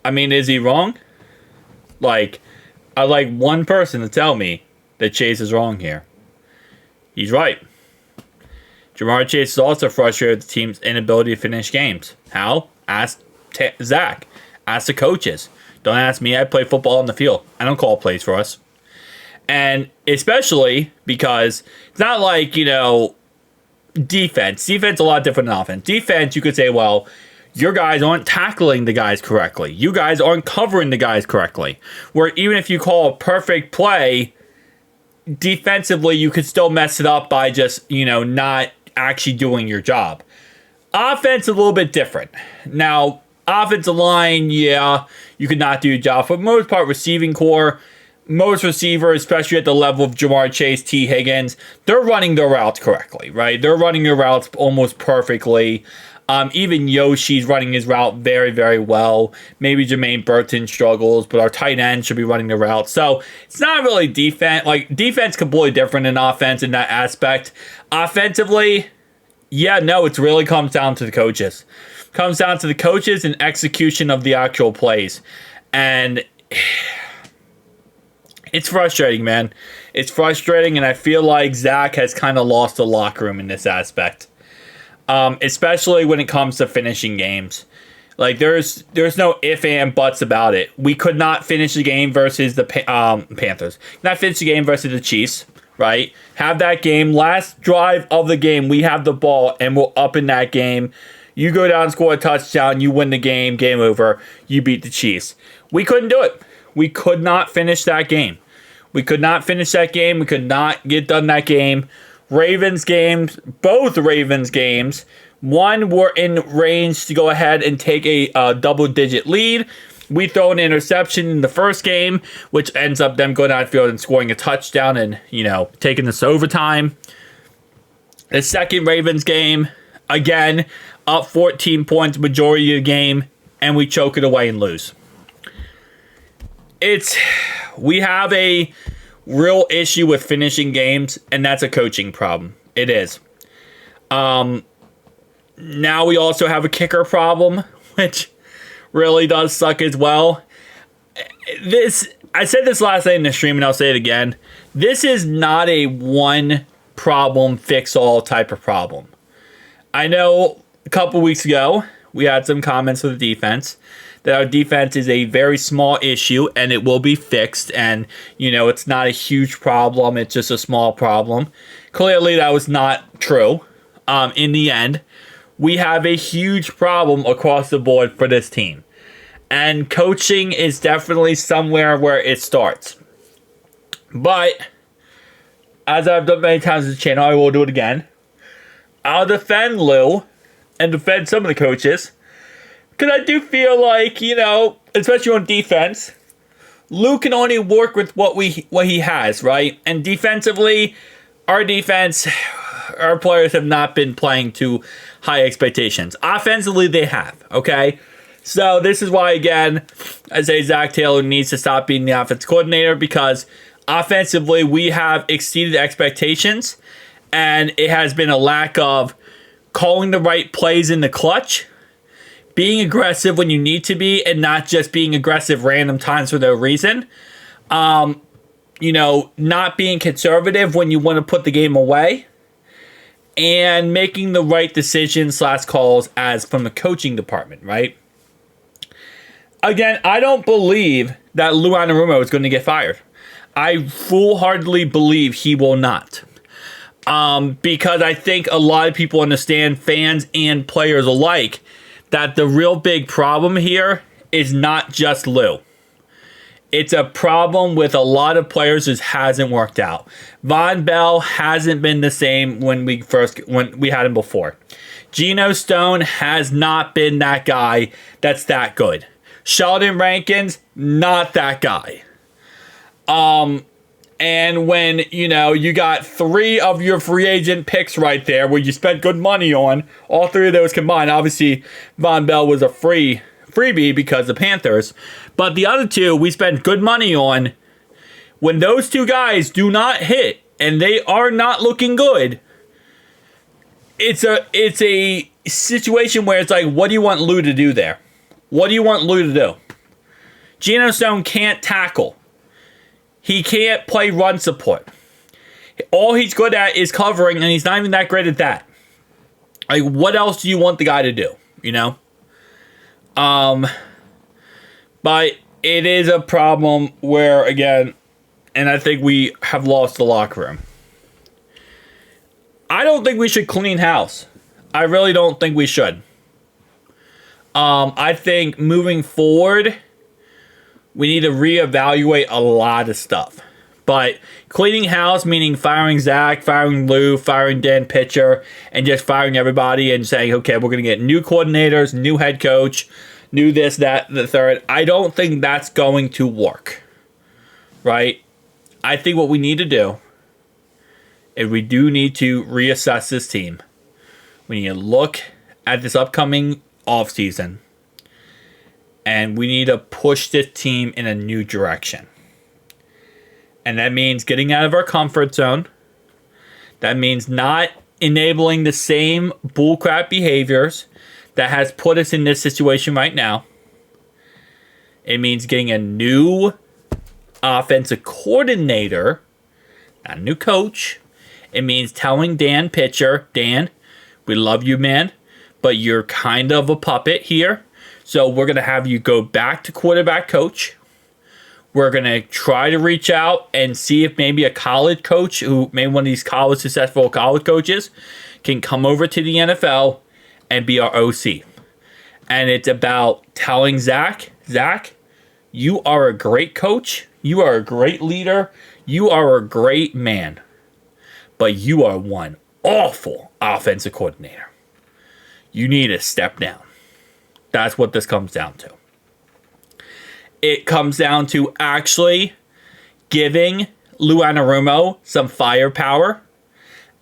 I mean, is he wrong? Like, I'd like one person to tell me that Chase is wrong here. He's right. Jamarr Chase is also frustrated with the team's inability to finish games. How? Ask Zach. Ask the coaches. Don't ask me. I play football on the field. I don't call plays for us. And especially because it's not like, defense. Defense is a lot different than offense. Defense, you could say, well, your guys aren't tackling the guys correctly. You guys aren't covering the guys correctly. Where even if you call a perfect play, defensively, you could still mess it up by just, not actually doing your job. Offense is a little bit different. Now, offensive line, yeah, you could not do your job. For the most part, receiving core, most receivers, especially at the level of Jamarr Chase, T. Higgins, they're running their routes correctly, right? They're running their routes almost perfectly. Even Yoshi's running his route very, very well. Maybe Jermaine Burton struggles, but our tight end should be running the route. So it's not really defense. Like, defense completely different than offense in that aspect. Offensively, it really comes down to the coaches. Comes down to the coaches and execution of the actual plays. And it's frustrating, man. It's frustrating, and I feel like Zach has kind of lost the locker room in this aspect. Especially when it comes to finishing games. Like, there's no if and buts about it. We could not finish the game versus the Panthers. Not finish the game versus the Chiefs, right? Have that game. Last drive of the game, we have the ball, and we're up in that game. You go down and score a touchdown. You win the game. Game over. You beat the Chiefs. We couldn't do it. We could not finish that game. We could not finish that game. We could not get done that game. Ravens games, both Ravens games, one were in range to go ahead and take a double-digit lead. We throw an interception in the first game, which ends up them going outfield and scoring a touchdown and, taking this to overtime. The second Ravens game, again, up 14 points majority of the game, and we choke it away and lose. We have a real issue with finishing games, and that's a coaching problem. It is. Now we also have a kicker problem, which really does suck as well. I said this last night in the stream, and I'll say it again. This is not a one problem fix all type of problem. I know a couple weeks ago we had some comments for the defense that our defense is a very small issue and it will be fixed, and it's not a huge problem, it's just a small problem. Clearly that was not true. In the end, we have a huge problem across the board for this team, and coaching is definitely somewhere where it starts. But as I've done many times on the channel, I will do it again. I'll defend Lou and defend some of the coaches, because I do feel like, especially on defense, Lou can only work with what he has, right? And defensively, our players have not been playing to high expectations. Offensively, they have, okay? So this is why, again, I say Zach Taylor needs to stop being the offense coordinator, because offensively, we have exceeded expectations, and it has been a lack of calling the right plays in the clutch, being aggressive when you need to be, and not just being aggressive random times for no reason. Not being conservative when you want to put the game away, and making the right decisions / calls as from the coaching department, right? Again, I don't believe that Lou Anarumo is going to get fired. I full-heartedly believe he will not. Because I think a lot of people understand, fans and players alike, that the real big problem here is not just Lou. It's a problem with a lot of players who hasn't worked out. Von Bell hasn't been the same when we had him before. Geno Stone has not been that guy that's that good. Sheldon Rankins, not that guy. And when, you got 3 of your free agent picks right there where you spent good money on, all 3 of those combined. Obviously, Von Bell was a freebie because of Panthers. But the other 2 we spent good money on. When those 2 guys do not hit and they are not looking good, it's a situation where it's like, what do you want Lou to do there? What do you want Lou to do? Geno Stone can't tackle. He can't play run support. All he's good at is covering, and he's not even that great at that. Like, what else do you want the guy to do? You know? But it is a problem where, again, and I think we have lost the locker room. I don't think we should clean house. I really don't think we should. I think moving forward, we need to reevaluate a lot of stuff. But cleaning house, meaning firing Zach, firing Lou, firing Dan Pitcher, and just firing everybody and saying, okay, we're going to get new coordinators, new head coach, new this, that, the third. I don't think that's going to work. Right? I think what we need to do is we do need to reassess this team. We need to look at this upcoming offseason. And we need to push this team in a new direction. And that means getting out of our comfort zone. That means not enabling the same bullcrap behaviors that has put us in this situation right now. It means getting a new offensive coordinator, not a new coach. It means telling Dan Pitcher, Dan, we love you, man, but you're kind of a puppet here. So we're going to have you go back to quarterback coach. We're going to try to reach out and see if maybe a college coach, who maybe one of these successful college coaches, can come over to the NFL and be our OC. And it's about telling Zach, you are a great coach. You are a great leader. You are a great man. But you are one awful offensive coordinator. You need to step down. That's what this comes down to. It comes down to actually giving Lou Anarumo some firepower,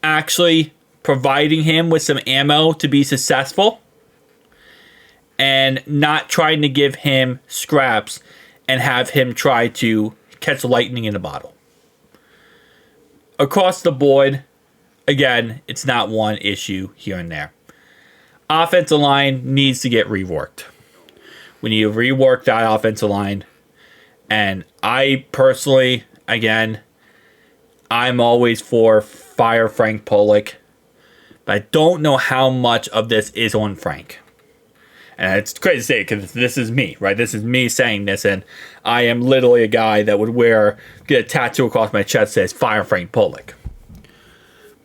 actually providing him with some ammo to be successful, and not trying to give him scraps and have him try to catch lightning in a bottle. Across the board, again, it's not one issue here and there. Offensive line needs to get reworked. We need to rework that offensive line. And I personally, again, I'm always for fire Frank Pollock. But I don't know how much of this is on Frank. And it's crazy to say because this is me, right? This is me saying this. And I am literally a guy that would get a tattoo across my chest that says fire Frank Pollock.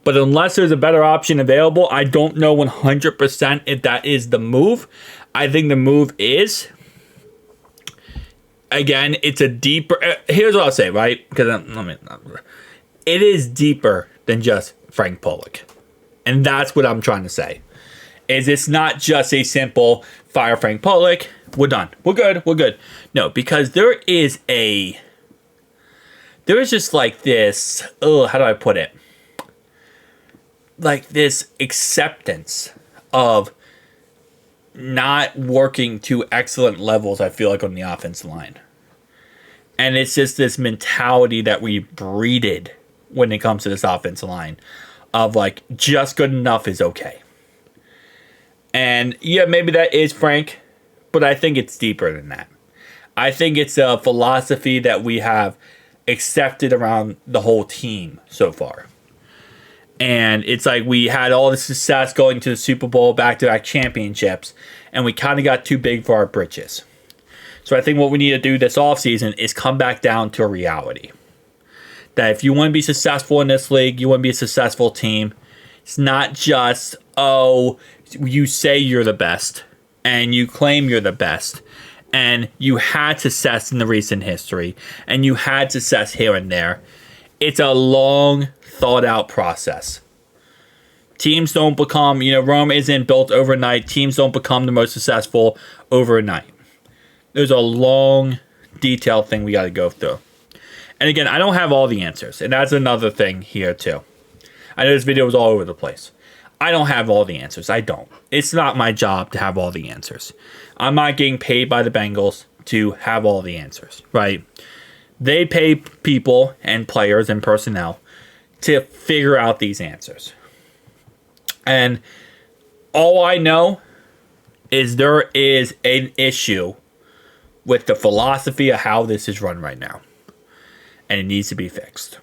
But unless there's a better option available, I don't know 100% if that is the move. I think the move is, again, it's a deeper, here's what I'll say, right? Because it is deeper than just Frank Pollock. And that's what I'm trying to say. Is it's not just a simple fire Frank Pollock, we're done, we're good. No, because there is just like this, how do I put it? Like this acceptance of not working to excellent levels, I feel like, on the offensive line. And it's just this mentality that we breeded when it comes to this offensive line of like, just good enough is okay. And yeah, maybe that is Frank, but I think it's deeper than that. I think it's a philosophy that we have accepted around the whole team so far. And it's like we had all the success going to the Super Bowl, back-to-back championships, and we kind of got too big for our britches. So I think what we need to do this offseason is come back down to a reality. That if you want to be successful in this league, you want to be a successful team, it's not just, you say you're the best, and you claim you're the best, and you had success in the recent history, and you had success here and there. It's a long, thought-out process. Teams don't become, Rome isn't built overnight. Teams don't become the most successful overnight. There's a long, detailed thing we got to go through. And again, I don't have all the answers. And that's another thing here, too. I know this video was all over the place. I don't have all the answers. I don't. It's not my job to have all the answers. I'm not getting paid by the Bengals to have all the answers, right? They pay people and players and personnel to figure out these answers. And all I know is there is an issue with the philosophy of how this is run right now. And it needs to be fixed.